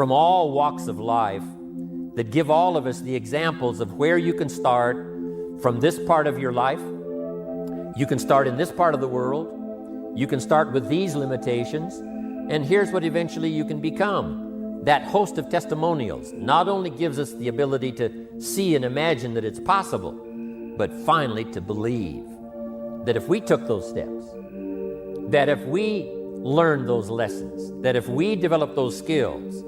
from all walks of life that give all of us the examples of where you can start from this part of your life. You can start in this part of the world. You can start with these limitations, and here's what eventually you can become. That host of testimonials not only gives us the ability to see and imagine that it's possible, but finally to believe that if we took those steps, that if we learned those lessons, that if we developed those skills,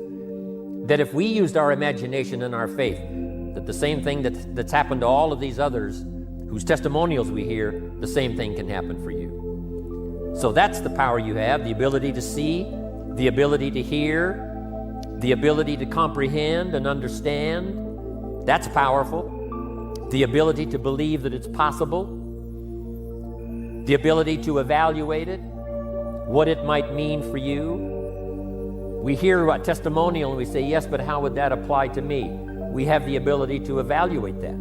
that if we used our imagination and our faith, that the same thing that's happened to all of these others whose testimonials we hear, the same thing can happen for you. So that's the power you have, the ability to see, the ability to hear, the ability to comprehend and understand. That's powerful. The ability to believe that it's possible. The ability to evaluate it, what it might mean for you. We hear a testimonial and we say, yes, but how would that apply to me? We have the ability to evaluate that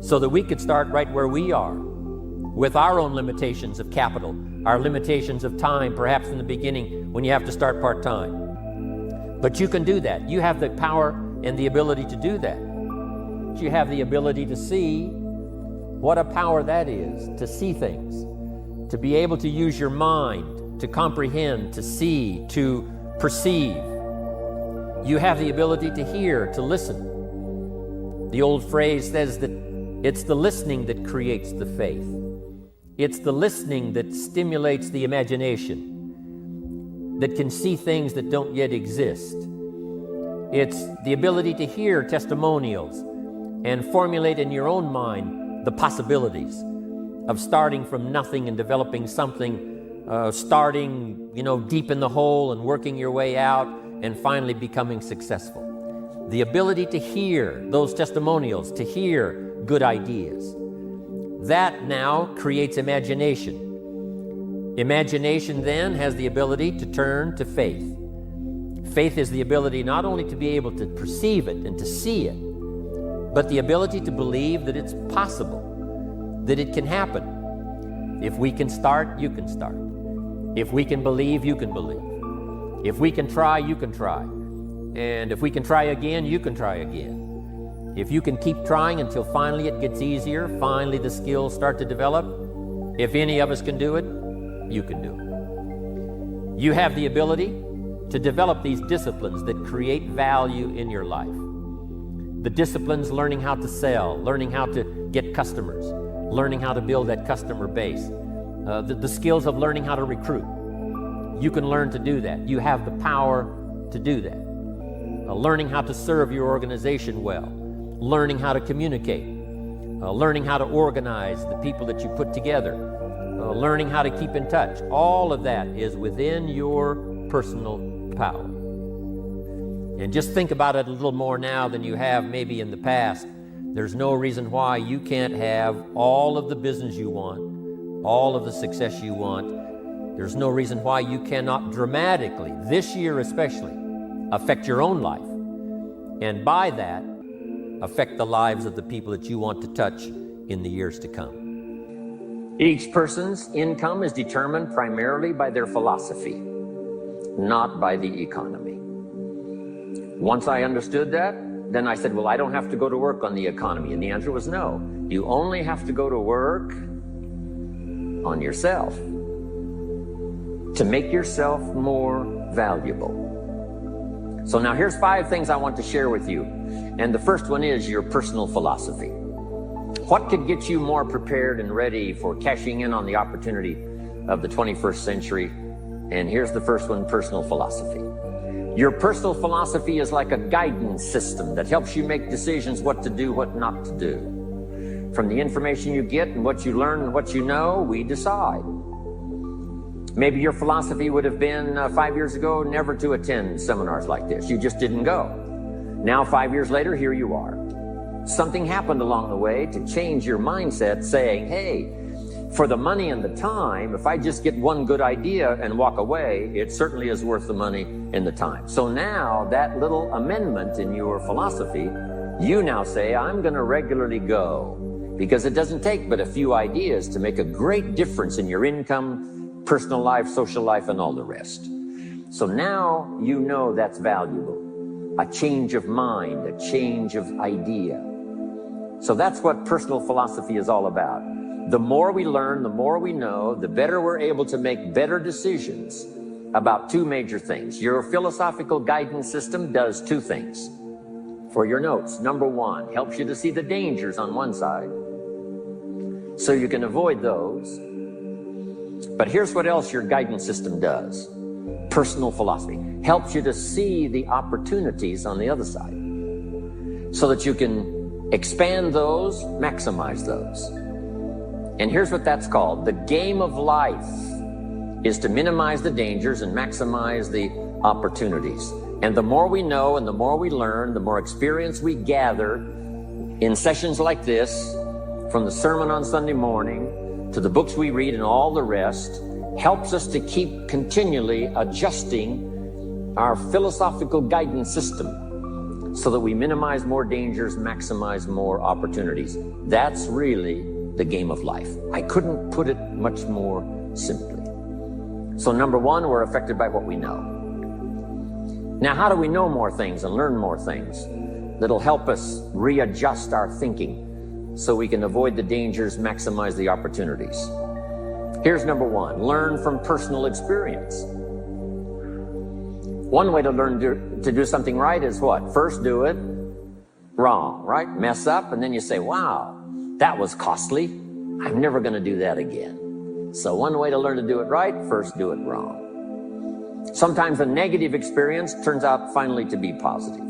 so that we could start right where we are with our own limitations of capital, our limitations of time, perhaps in the beginning when you have to start part-time. But you can do that. You have the power and the ability to do that. You have the ability to see. What a power that is, to see things, to be able to use your mind, to comprehend, to see, to perceive. You have the ability to hear, to listen. The old phrase says that it's the listening that creates the faith. It's the listening that stimulates the imagination, that can see things that don't yet exist. It's the ability to hear testimonials and formulate in your own mind the possibilities of starting from nothing and developing something, starting, deep in the hole and working your way out and finally becoming successful. The ability to hear those testimonials, to hear good ideas. That now creates imagination. Imagination then has the ability to turn to faith. Faith is the ability not only to be able to perceive it and to see it, but the ability to believe that it's possible, that it can happen. If we can start, you can start. If we can believe, you can believe. If we can try, you can try. And if we can try again, you can try again. If you can keep trying until finally it gets easier, finally the skills start to develop, if any of us can do it, you can do it. You have the ability to develop these disciplines that create value in your life. The disciplines, learning how to sell, learning how to get customers, learning how to build that customer base, the skills of learning how to recruit. You can learn to do that. You have the power to do that. Learning how to serve your organization well, learning how to communicate, learning how to organize the people that you put together, learning how to keep in touch. All of that is within your personal power. And just think about it a little more now than you have maybe in the past. There's no reason why you can't have all of the business you want, all of the success you want. There's no reason why you cannot dramatically, this year especially, affect your own life. And by that, affect the lives of the people that you want to touch in the years to come. Each person's income is determined primarily by their philosophy, not by the economy. Once I understood that, then I said, well, I don't have to go to work on the economy. And the answer was no. You only have to go to work on yourself to make yourself more valuable. So now here's 5 things I want to share with you. And the first one is your personal philosophy. What could get you more prepared and ready for cashing in on the opportunity of the 21st century? And here's the first one, personal philosophy. Your personal philosophy is like a guidance system that helps you make decisions what to do, what not to do. From the information you get and what you learn and what you know, we decide. Maybe your philosophy would have been 5 years ago never to attend seminars like this. You just didn't go. Now 5 years later, here you are. Something happened along the way to change your mindset, saying, hey, for the money and the time, if I just get one good idea and walk away, it certainly is worth the money and the time. So now that little amendment in your philosophy, you now say, I'm going to regularly go, because it doesn't take but a few ideas to make a great difference in your income, personal life, social life, and all the rest. So now you know that's valuable. a change of mind, a change of idea. So that's what personal philosophy is all about. The more we learn, the more we know, the better we're able to make better decisions about two major things. Your philosophical guidance system does two things. For your notes, number one, helps you to see the dangers on one side so you can avoid those. But here's what else your guidance system does. Personal philosophy helps you to see the opportunities on the other side so that you can expand those, maximize those. And here's what that's called. The game of life is to minimize the dangers and maximize the opportunities. And the more we know and the more we learn, the more experience we gather in sessions like this, from the sermon on Sunday morning to the books we read and all the rest, helps us to keep continually adjusting our philosophical guidance system so that we minimize more dangers, maximize more opportunities. That's really the game of life. I couldn't put it much more simply. So number one, we're affected by what we know. Now, how do we know more things and learn more things that'll help us readjust our thinking so we can avoid the dangers, maximize the opportunities? Here's number one, learn from personal experience. One way to learn to do something right is what? First, do it wrong, right? Mess up, and then you say, wow, that was costly. I'm never going to do that again. So one way to learn to do it right, first do it wrong. Sometimes a negative experience turns out finally to be positive.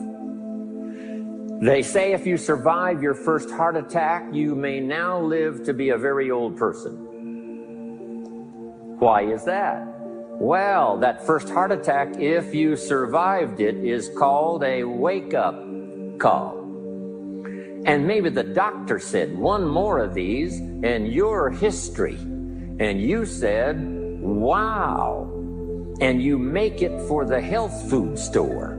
They say if you survive your first heart attack, you may now live to be a very old person. Why is that? Well, that first heart attack, if you survived it, is called a wake-up call. And maybe the doctor said, one more of these and you're history. And you said, wow. And you make it for the health food store.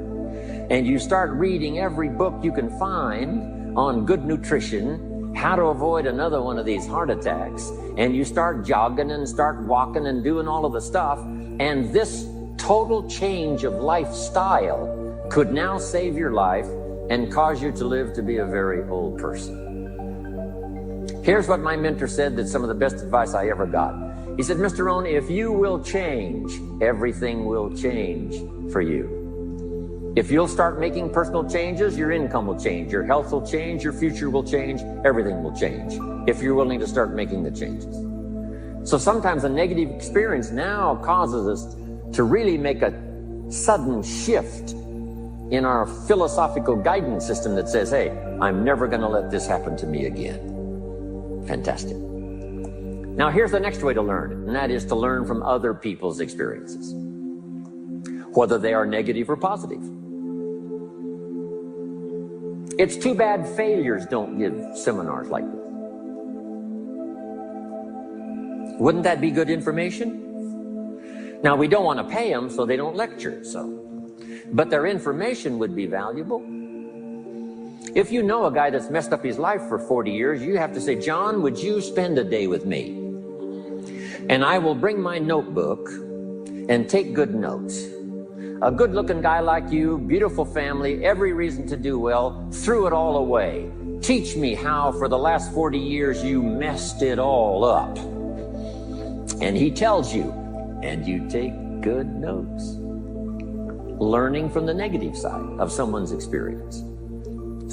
And you start reading every book you can find on good nutrition, how to avoid another one of these heart attacks. And you start jogging and start walking and doing all of the stuff. And this total change of lifestyle could now save your life and cause you to live to be a very old person. Here's what my mentor said, that's some of the best advice I ever got. He said, Mr. Rohn, if you will change, everything will change for you. If you'll start making personal changes, your income will change, your health will change, your future will change, everything will change, if you're willing to start making the changes. So sometimes a negative experience now causes us to really make a sudden shift in our philosophical guidance system that says, hey, I'm never going to let this happen to me again. Fantastic. Now here's the next way to learn, and that is to learn from other people's experiences, whether they are negative or positive. It's too bad failures don't give seminars like this. Wouldn't that be good information? Now, we don't want to pay them, so they don't lecture, but their information would be valuable. If you know a guy that's messed up his life for 40 years, you have to say, John, would you spend a day with me? And I will bring my notebook and take good notes. A good-looking guy like you, beautiful family, every reason to do well, threw it all away. Teach me how for the last 40 years you messed it all up. And he tells you, and you take good notes. Learning from the negative side of someone's experience.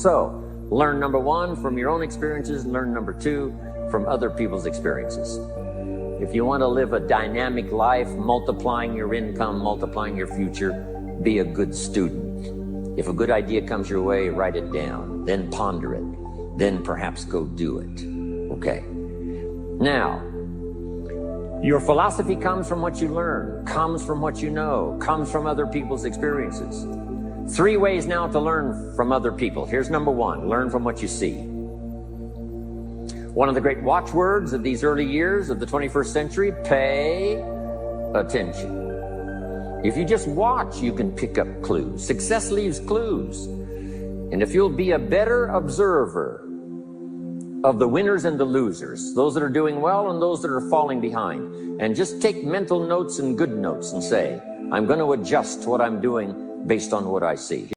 So, learn number one from your own experiences, learn number two from other people's experiences. If you want to live a dynamic life, multiplying your income, multiplying your future, be a good student. If a good idea comes your way, write it down, then ponder it, then perhaps go do it. Okay. Now, your philosophy comes from what you learn, comes from what you know, comes from other people's experiences. 3 ways now to learn from other people. Here's number one, learn from what you see. One of the great watchwords of these early years of the 21st century, pay attention. If you just watch, you can pick up clues. Success leaves clues. And if you'll be a better observer of the winners and the losers, those that are doing well and those that are falling behind, and just take mental notes and good notes and say, I'm going to adjust what I'm doing based on what I see.